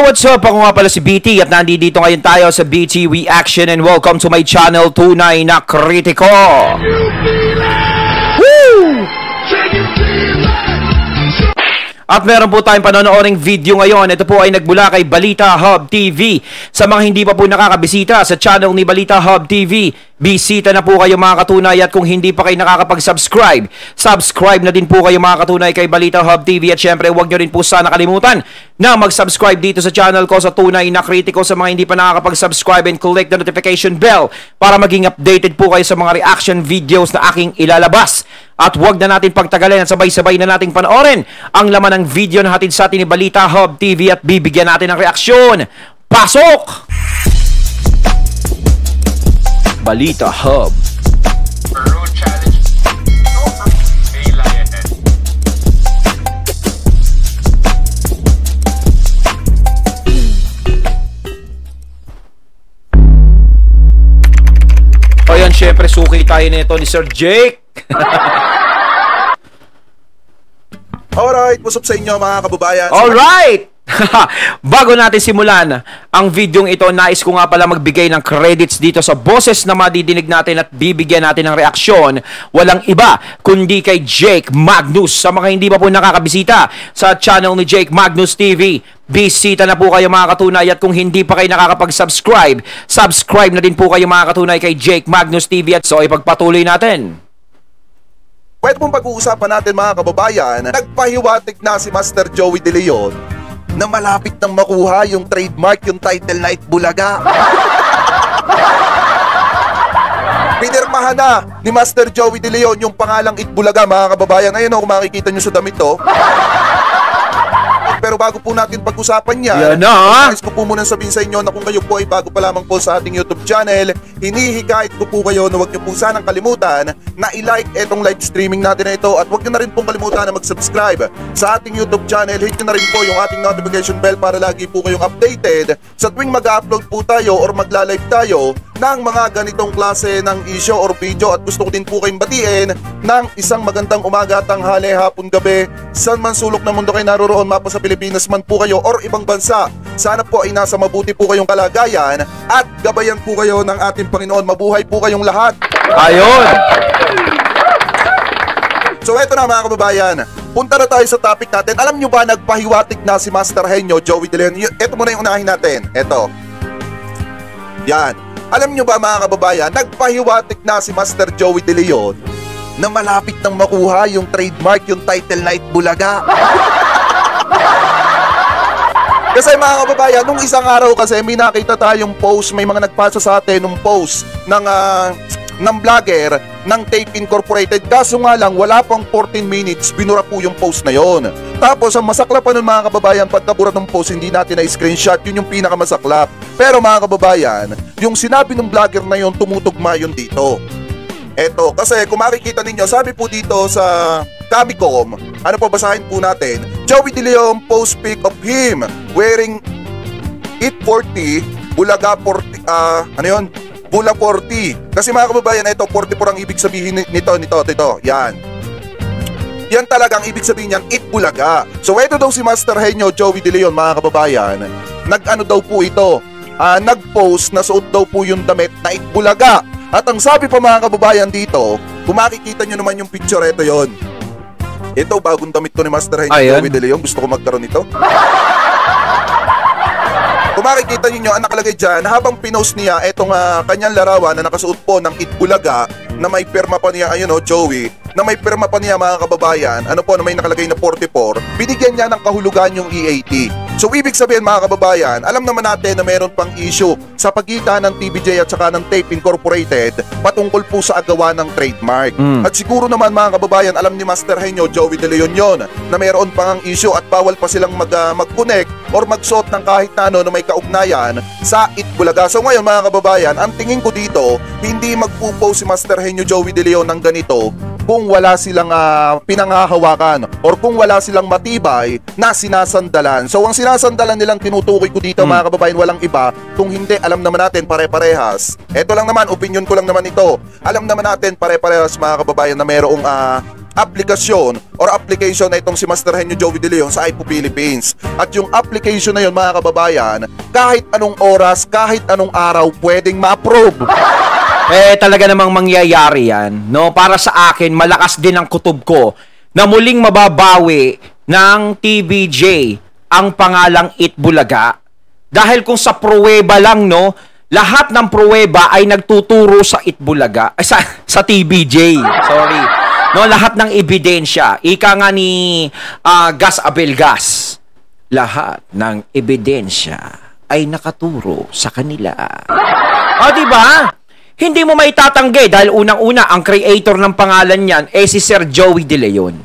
what's up? Ako nga pala si BT at nandito ngayon tayo sa BT Reaction and welcome to my channel, Tunay na Kritiko. Woo! At meron po tayong panonooring video ngayon. Ito po ay nagmula kay Balita Hub TV. Sa mga hindi pa po nakakabisita sa channel ni Balita Hub TV, bisita na po kayo mga katunay, at kung hindi pa kayo nakakapag-subscribe, subscribe na din po kayo mga katunay kay Balita Hub TV. At syempre huwag nyo rin po sana kalimutan na mag-subscribe dito sa channel ko sa Tunay na Kritiko sa mga hindi pa nakakapag-subscribe, and click the notification bell para maging updated po kayo sa mga reaction videos na aking ilalabas. At huwag na natin pagtagalin at sabay-sabay na nating panoorin ang laman ng video na hatid sa atin ni Balita Hub TV at bibigyan natin ng reaksyon. Pasok! Balita Hub. Peru challenge may lioness. O yan, syempre suki tayo nito ni Sir Jake. Alright, what's up sa inyo mga kababayan? Alright! Bago natin simulan ang videong ito, nais ko nga pala magbigay ng credits dito sa boses na madidinig natin at bibigyan natin ng reaksyon. Walang iba kundi kay Jake Magnus. Sa mga hindi pa po nakakabisita sa channel ni Jake Magnus TV, bisita na po kayo mga katunay, at kung hindi pa kayo nakakapag-subscribe, subscribe na din po kayo mga katunay kay Jake Magnus TV. At so ipagpatuloy natin. Pwede pong pag-uusapan natin mga kababayan, nagpahiwatig na si Master Joey De Leon na malapit nang makuha yung trademark, yung title na Itbulaga. Pinirmahan na ni Master Joey De Leon yung pangalang Itbulaga mga kababayan. Ayun o, kung makikita nyo sa damit to. Pero bago po natin pag-usapan yan, nais ko po muna sabihin sa inyo na kung kayo po ay bago pa lamang po sa ating YouTube channel, hinihikayat ko po kayo na huwag nyo po sanang kalimutan na i-like itong live streaming natin na ito, at huwag nyo na rin pong kalimutan na mag-subscribe sa ating YouTube channel. Hit nyo na rin po yung ating notification bell para lagi po kayong updated sa tuwing mag-upload po tayo or magla-live tayo ng mga ganitong klase ng issue or video. At gusto ko din po kayong batiin ng isang magandang umaga, tanghali, hapon, gabi, saan man sulok ng mundo kayo naroroon, mapa sa Pilipinas man po kayo or ibang bansa. Sana po ay nasa mabuti po kayong kalagayan at gabayan po kayo ng ating Panginoon. Mabuhay po kayong lahat. Ayun! So eto na mga kababayan, punta na tayo sa topic natin. Alam nyo ba, nagpahiwatig na si Master Henyo Joey De Leon? Eto muna yung unahin natin. Eto. Yan. Alam nyo ba mga kababayan, nagpahiwatig na si Master Joey De Leon na malapit nang makuha yung trademark, yung title na Itbulaga. Kasi mga kababayan, nung isang araw kasi may nakita tayong post, may mga nagpasa sa atin ng post ng vlogger ng Tape Incorporated. Kaso nga lang, wala pang 14 minutes, binura po yung post na yon. Tapos ang masaklap pa nun mga kababayan, pagkabura ng post, hindi natin na-screenshot, yun yung pinakamasaklap. Pero mga kababayan, yung sinabi ng vlogger na yun, tumutugma yun dito. Eto, kasi kung makikita ninyo, sabi po dito sa Kamicom, ano po, basahin po natin, Joey De Leon post pic of him wearing It 40 Bulaga 40, ano yun? Bula 40. Kasi mga kababayan, ito 44 ang ibig sabihin nito. Yan. Yan talagang ibig sabihin niyan, Itbulaga. So ito daw si Master Henyo Joey De Leon mga kababayan, nag-ano daw po ito, nag-post na suot daw po yung damit na Itbulaga. At ang sabi pa mga kababayan dito, kung makikita nyo naman yung picture, ito yon. Ito, bagong damit to ni Master Henyo Joey De Leon. Gusto ko magkaroon nito. Kung makikita niyo ang nakalagay dyan, habang pinost niya itong kanyang larawan na nakasuot po ng Itbulaga, na may pirma pa niya, ayun o, Joey, na may pirma pa niya mga kababayan, ano po, na may nakalagay na 44, binigyan niya ng kahulugan yung EAT. So ibig sabihin mga kababayan, alam naman natin na meron pang issue sa pagitan ng TVJ at saka ng Tape Incorporated patungkol po sa agawa ng trademark. At siguro naman mga kababayan, alam ni Master Henyo Joey De Leon yon na meron pang issue at bawal pa silang mag-connect or magsuot ng kahit na ano na may kaugnayan sa Itbulaga. So ngayon mga kababayan, ang tingin ko dito, hindi magpo-post si Master Henyo Joey De Leon ng ganito kung wala silang pinanghahawakan or kung wala silang matibay na sinasandalan. So ang sinasandalan nilang tinutukoy ko dito mga kababayan, walang iba. Kung hindi, alam naman natin pare-parehas. Ito lang naman, opinion ko lang naman ito. Alam naman natin pare-parehas mga kababayan na mayroong aplikasyon or application na itong si Master Henyo Joey De Leon sa iPo Philippines. At yung application na yun, mga kababayan, kahit anong oras, kahit anong araw, pwedeng ma-approve. Talaga namang mangyayari yan, no? Para sa akin, malakas din ang kutob ko na muling mababawi ng TVJ ang pangalang Itbulaga. Dahil kung sa pruweba lang, no, lahat ng pruweba ay nagtuturo sa Itbulaga, sa TVJ. Sorry. No, lahat ng ebidensya. Ika nga ni Gas Abelgas. Lahat ng ebidensya ay nakaturo sa kanila. Di ba? Hindi mo maitatanggi dahil unang-una ang creator ng pangalan niyan si Sir Joey De Leon.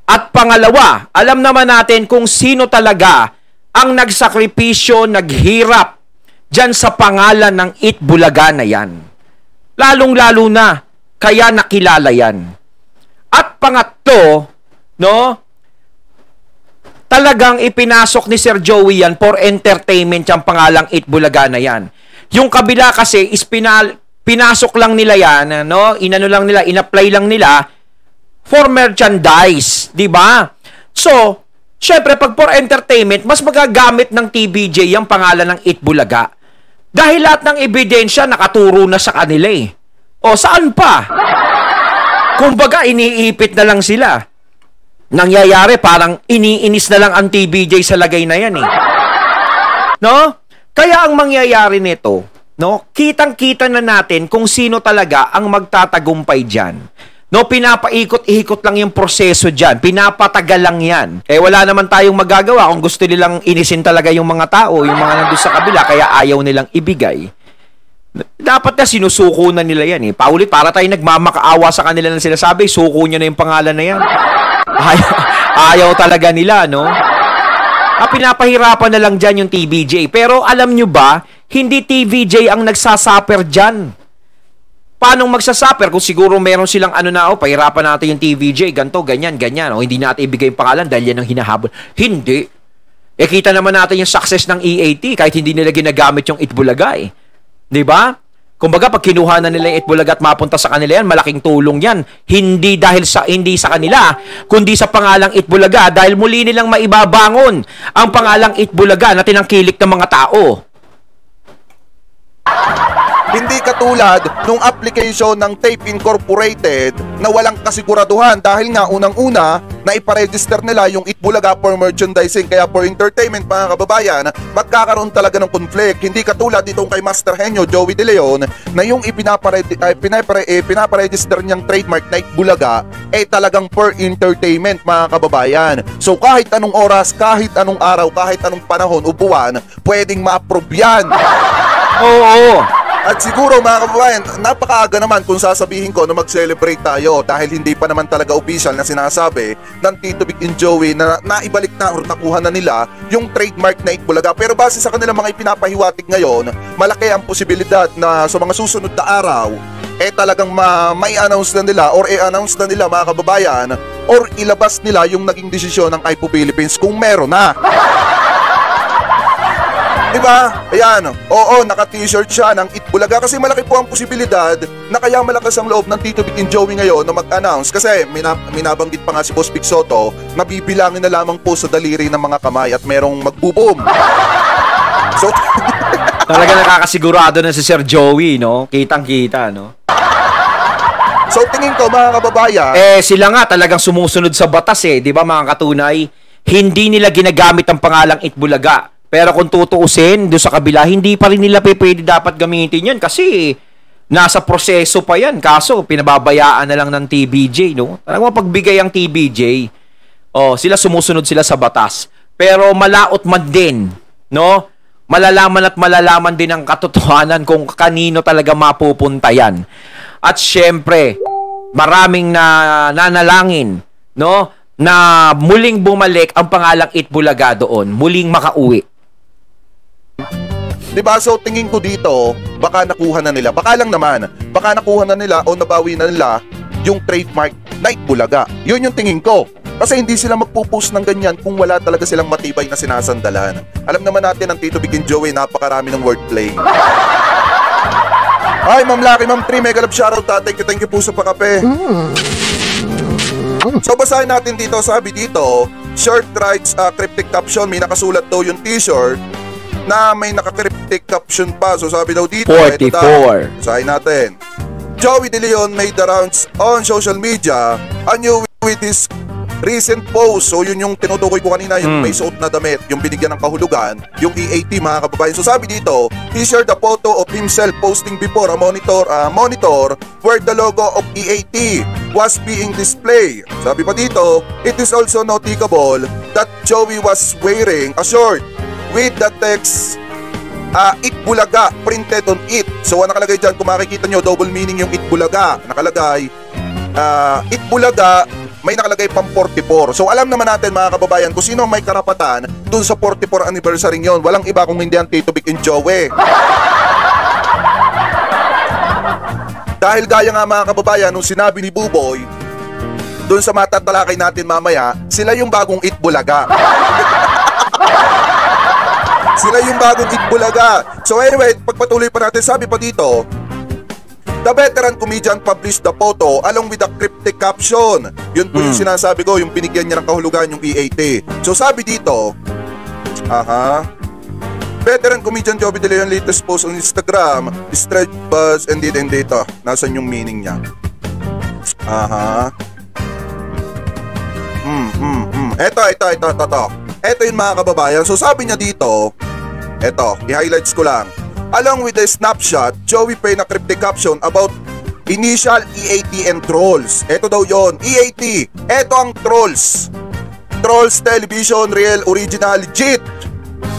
At pangalawa, alam naman natin kung sino talaga ang nagsakripisyo, naghirap dyan sa pangalan ng Itbulaga na yan. Lalong-lalo na, kaya nakilala yan. At pangatlo, no, talagang ipinasok ni Sir Joey yan for entertainment yung pangalang Itbulaga na yan. Yung kabila kasi is pinasok lang nila yan, no, inano lang nila, in-apply lang nila for merchandise, di ba? So, syempre, pag for entertainment, mas magagamit ng TVJ yung pangalan ng Itbulaga. Dahil lahat ng ebidensya nakaturo na sa kanila eh. O, saan pa? Kumbaga, iniipit na lang sila. Nangyayari, parang iniinis na lang ang TVJ sa lagay na yan eh. No? Kaya ang mangyayari nito, no, kitang-kita na natin kung sino talaga ang magtatagumpay dyan. No, pinapaikot-ikot lang yung proseso dyan. Pinapatagal lang yan. Wala naman tayong magagawa kung gusto nilang inisin talaga yung mga tao, yung mga nandun sa kabila, kaya ayaw nilang ibigay. Dapat na sinusuko na nila yan eh. Paulit, para tayo nagmamakaawa sa kanila na sinasabi, suko nyo na yung pangalan na yan. Ayaw talaga nila, no? Pinapahirapan na lang dyan yung TVJ. Pero alam nyo ba, hindi TVJ ang nagsasuffer dyan. Paano magsasuffer kung siguro meron silang pahirapan natin yung TVJ, ganto, ganyan, ganyan, o hindi natin ibigay yung pangalan dahil yan ang hinahabol. Hindi. Kita naman natin yung success ng EAT kahit hindi nila ginagamit yung Itbulaga eh. Diba? Kumbaga, pag kinuha na nila yung Itbulaga at mapunta sa kanila yan, malaking tulong yan. Hindi sa kanila, kundi sa pangalang Itbulaga dahil muli nilang maibabangon ang pangalang Itbulaga na tinangkilik ng mga tao. Hindi katulad nung application ng Tape Incorporated na walang kasiguraduhan dahil nga unang-una na iparegister nila yung Itbulaga for merchandising kaya for entertainment, mga kababayan, magkakaroon talaga ng conflict. Hindi katulad itong kay Master Henyo Joey De Leon na yung pinaparegister niyang trademark na Itbulaga talagang for entertainment, mga kababayan. So kahit anong oras, kahit anong araw, kahit anong panahon o buwan, pwedeng ma-approve yan. Oo. At siguro, mga kababayan, napakaaga naman kung sasabihin ko na mag-celebrate tayo dahil hindi pa naman talaga official na sinasabi ng Tito Vic and Joey na naibalik na o nakuha na nila yung trademark na Itbulaga. Pero base sa kanilang mga ipinapahiwatig ngayon, malaki ang posibilidad na sa mga susunod na araw, talagang mai-announce na nila or i-announce na nila, mga kababayan, or ilabas nila yung naging desisyon ng iPo Philippines kung meron na. Diba? Ayan. Oo, naka-t-shirt siya ng Itbulaga kasi malaki po ang posibilidad na kaya malakas ang loob ng Tito Vic and Joey ngayon na mag-announce kasi minabanggit pa nga si Boss Vic Soto na bibilangin na lamang po sa daliri ng mga kamay at merong magbubom. So, talaga nakakasigurado na si Sir Joey, no? Kitang-kita, no? So tingin ko, mga kababayan, sila nga talagang sumusunod sa batas di ba, mga katunay? Hindi nila ginagamit ang pangalang Itbulaga. Pero kung tutuusin, doon sa kabila, hindi pa rin nila pwede dapat gamitin yan kasi nasa proseso pa yan. Kaso, pinababayaan na lang ng TVJ, no? Talagang mapagbigay ang TVJ, sila sumusunod sila sa batas. Pero malaot man din, no? Malalaman din ang katotohanan kung kanino talaga mapupunta yan. At syempre, maraming nanalangin, no? Na muling bumalik ang pangalang Itbulaga doon, muling makauwi. Diba? So tingin ko dito, baka nakuha na nila. Baka lang naman, baka nakuha na nila o nabawi na nila yung trademark na Itbulaga. Yun yung tingin ko. Kasi hindi sila magpo-post ng ganyan kung wala talaga silang matibay na sinasandalan. Alam naman natin ang Tito Vic and Joey, napakarami ng wordplay. Ay, Ma'am Lucky, Ma'am Tri, mega love shoutout. Thank you po sa pakape. So basahin natin dito, sabi dito, short rides, cryptic caption, may nakasulat daw yung t-shirt na may naka-cryptic caption pa. So sabi daw dito, 44. Basahin natin. Joey De Leon made the rounds on social media anew with his recent post. So yun yung tinutukoy ko kanina, yung may suot na damit, yung binigyan ng kahulugan, yung EAT mga kababayan. So sabi dito, he shared a photo of himself posting before a monitor where the logo of EAT was being displayed. Sabi pa dito, it is also noticeable that Joey was wearing a shirt with the text Itbulaga printed on it. So nakalagay dyan, kung makikita nyo, double meaning yung Itbulaga. Nakalagay Itbulaga, may nakalagay pang 44. So alam naman natin mga kababayan kung sino may karapatan dun sa 44 anniversary yon. Walang iba kung hindi ang Tito Vic and Joey. Dahil gaya nga mga kababayan, nung sinabi ni Buboy dun sa matatalakay natin mamaya, sila yung bagong Itbulaga. Sila yung bagong Itbulaga. So anyway, pagpatuloy pa natin, sabi pa dito, the veteran comedian published the photo along with the cryptic caption. Yun po yung sinasabi ko, yung binigyan niya ng kahulugan, yung EAT. So sabi dito, veteran comedian Joey De Leon latest post on Instagram, stretch buzz and dito. Nasaan yung meaning niya? Ito. Ito yung mga kababayan. So sabi niya dito, eto, i-highlights ko lang. Along with the snapshot, Joey paid a cryptic caption about initial EAT and trolls. Eto daw yon, EAT. Eto ang trolls. Trolls Television Real Original Legit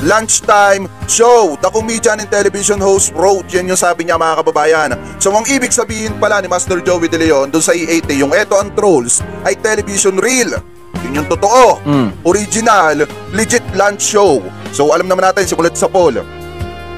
Lunchtime Show. The comedian and television host wrote. Yan yung sabi niya mga kababayan. So ang ibig sabihin pala ni Master Joey De Leon dun sa EAT, yung eto ang trolls ay television real. Yun yung totoo. Original, legit lunch show. So alam naman natin, simulat sa poll.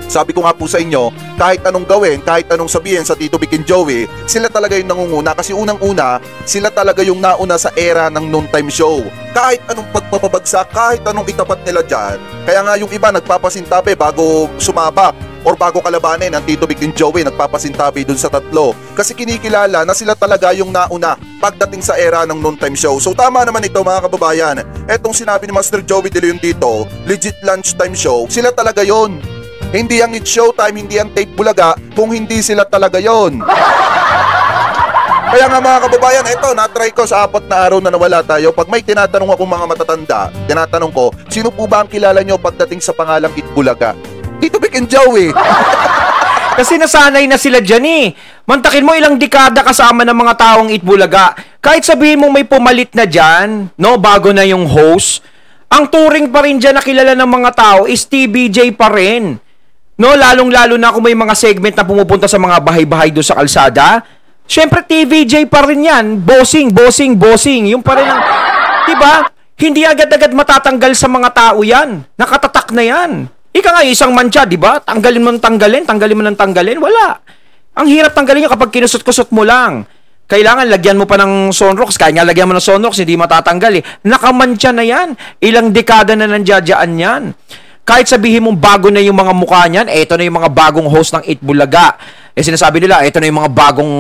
Sabi ko nga po sa inyo, kahit anong gawin, kahit anong sabihin sa Tito Vic and Joey, sila talaga yung nangunguna. Kasi unang-una, sila talaga yung nauna sa era ng noontime show. Kahit anong pagpapabagsak, kahit anong itapat nila dyan. Kaya nga yung iba nagpapasintabi bago sumabak or bago kalabanin ang Tito Vic and Joey, nagpapasintabi dun sa tatlo. Kasi kinikilala na sila talaga yung nauna pagdating sa era ng noontime show. So tama naman ito mga kababayan. Etong sinabi ni Master Joey De Leon dito, legit lunchtime show, sila talaga yon. Hindi ang It's Showtime, hindi ang Tape Bulaga, kung hindi sila talaga yon. Kaya nga mga kababayan, eto, na-try ko sa 4 na araw na nawala tayo. Pag may tinatanong ako mga matatanda, tinatanong ko, sino po ba ang kilala nyo pagdating sa pangalang Itbulaga? Tito Vic and Joey. Kasi nasanay na sila dyan eh. Mantakin mo ilang dekada kasama ng mga taong Itbulaga. Kahit sabihin mo may pumalit na dyan, no, bago na yung host, ang touring pa rin dyan na kilala ng mga tao is TBJ pa rin. No, lalong-lalo na kung may mga segment na pumupunta sa mga bahay-bahay doon sa kalsada. Siyempre, TVJ pa rin yan. Bossing. Yung pa rin ang, diba? Hindi agad-agad matatanggal sa mga tao yan. Nakatatak na yan. Ika nga, isang mantsa, diba? Tanggalin mo ng tanggalin. Wala. Ang hirap tanggalin nyo kapag kinusot-kusot mo lang. Kailangan lagyan mo pa ng Sonrox. Kaya nga lagyan mo ng Sonrox, hindi matatanggal eh. Nakamantsa na yan. Ilang dekada na nandiyadyaan yan. Kahit sabihin mong bago na yung mga mukha niyan, eto na yung mga bagong host ng Itbulaga. Sinasabi nila, eto na yung mga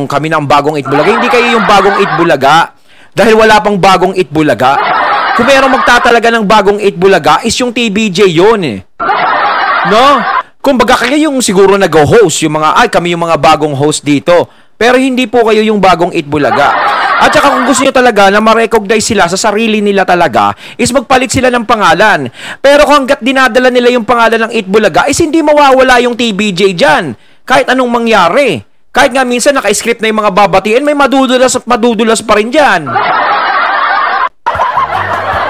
kami na ang bagong Itbulaga. Hindi kayo yung bagong Itbulaga. Dahil wala pang bagong Itbulaga. Kung merong magtatalaga ng bagong Itbulaga, is yung TBJ yun eh. No? Kumbaga kayo yung siguro nag-host, yung mga, kami yung mga bagong host dito. Pero hindi po kayo yung bagong Itbulaga. At saka kung gusto nyo talaga na ma-recognize sila sa sarili nila talaga, is magpalit sila ng pangalan. Pero kung hanggat dinadala nila yung pangalan ng Itbulaga, is hindi mawawala yung TBJ dyan. Kahit anong mangyari. Kahit nga minsan naka-script na yung mga babatiin, may madudulas at madudulas pa rin dyan.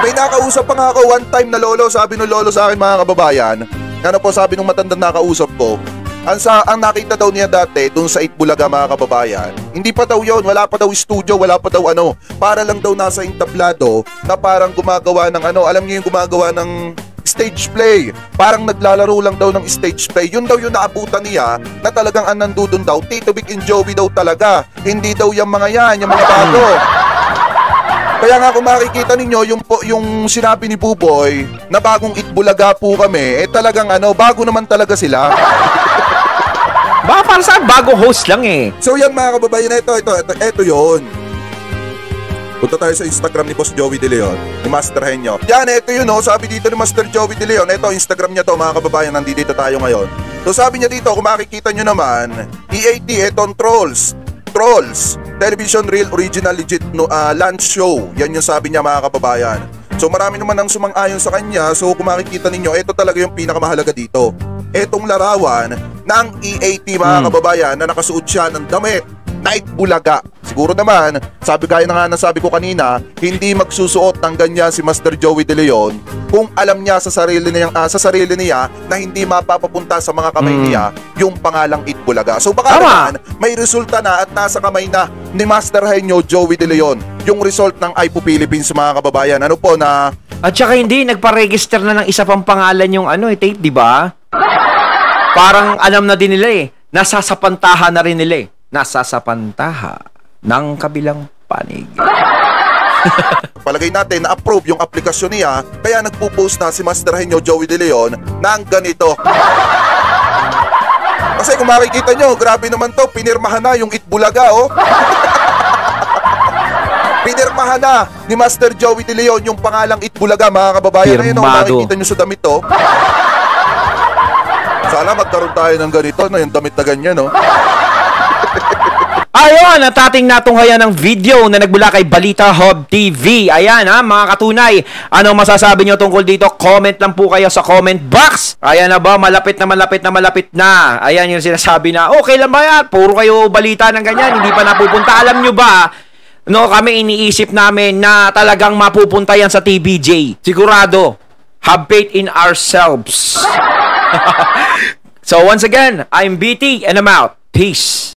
May nakausap pa nga ako one time na lolo, sabi ng lolo sa akin mga kababayan. Ano po sabi ng matandang nakausap ko? Ang nakita daw niya dati dun sa Itbulaga mga kababayan, hindi pa daw yun, wala pa daw studio, wala pa daw ano, para lang daw nasa entablado na parang gumagawa ng ano, alam niyo yung gumagawa ng stage play, parang naglalaro lang daw ng stage play. Yun daw yung naabutan niya na talagang nandun daw, Tito Vic and Joey daw talaga, hindi daw yung mga yan, yung mga bago. Kaya nga kung makikita ninyo yung sinabi ni Buboy na bagong Itbulaga po kami, talagang bago naman talaga sila. Baka para saan bagong host lang eh. So yan mga kababayan, ito yun. Punta tayo sa Instagram ni Boss Joey De Leon, ni Master Henyo. Yan, ito yun, sabi dito ni Master Joey De Leon. Ito, Instagram niya to, mga kababayan, nandito tayo ngayon. So sabi niya dito, kung makikita nyo naman, EAT, etong Trolls, Television Real Original Legit Lunch Show. Yan yung sabi niya, mga kababayan. So marami naman ang sumang-ayon sa kanya. So kung makikita ninyo, ito talaga yung pinakamahalaga dito. Etong larawan ng EAT, mga kababayan, na nakasuot siya ng damit na Itbulaga. Siguro naman, gaya na nga nasabi ko kanina, hindi magsusuot ng ganyan si Master Joey De Leon kung alam niya sa sarili niya na hindi mapapapunta sa mga kamay niya yung pangalang Itbulaga. So baka naman may resulta na at nasa kamay na ni Master Henyo Joey De Leon yung result ng IPO Philippines, mga kababayan. Ano po na... At saka hindi, nagpa-register na ng isa pang pangalan yung tape, di ba? Parang alam na din nila nasasapantahan na rin nila nasasapantaha ng kabilang panig. Palagay natin na approve yung aplikasyon niya, kaya nagpo-post na si Master Henyo Joey De Leon ng ganito. Kasi kung makikita nyo, grabe naman to, pinirmahan na yung Itbulaga, oh. Pinirmahan na ni Master Joey De Leon yung pangalang Itbulaga, mga kababayan. Ayun, kung makikita nyo sa damit to. Sana magkaroon tayo ng ganito, yung damit na ganyan, no? Ayun, at ating natunghayan ng video na nagbula kay Balita Hub TV. Ayan mga katunay. Anong masasabi nyo tungkol dito? Comment lang po kayo sa comment box. Ayan na ba? Malapit na. Ayan yung sinasabi na, okay lang ba yan? Puro kayo balita ng ganyan, hindi pa napupunta. Alam nyo ba, kami iniisip namin na talagang mapupunta yan sa TVJ. Sigurado. Have faith in ourselves. So once again, I'm BT and I'm out. Peace.